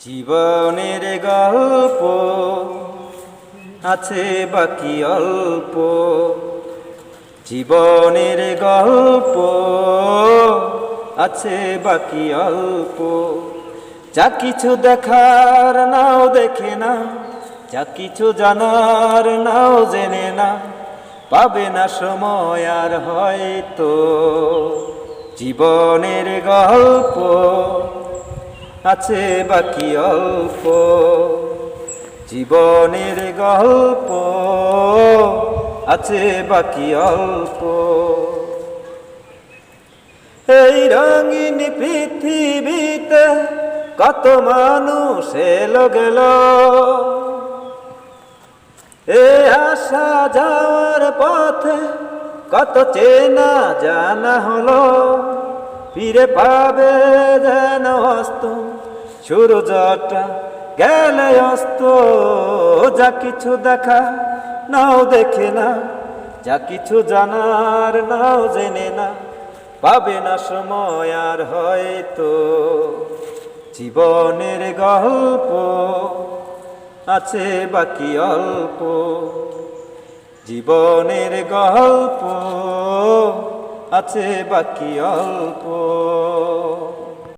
জীবনের গল্প আছে বাকি অল্প, জীবনের গল্প আছে বাকি অল্প। যা কিছু দেখার নাও দেখে না, যা কিছু জানার নাও জেনে না, পাবে না সময় আর হয়তো। জীবনের গল্প আছে বাকি অল্প, জীবনের গল্প আছে বাকি অল্প। এই রঙিন পৃথিবীতে কত মানুষ এলো গেল, এ আসা যাওয়ার পথে কত চেনা জানা হলো। ফিরে পাবে যেন অস্ত সূর্যটা গেলে অস্ত। যা কিছু দেখা নাও দেখে না, যা কিছু জানার নাও জেনে না, পাবে না সময় আর হয়তো। জীবনের গল্প আছে বাকি অল্প, জীবনের গল্প আছে বাকি অল্প।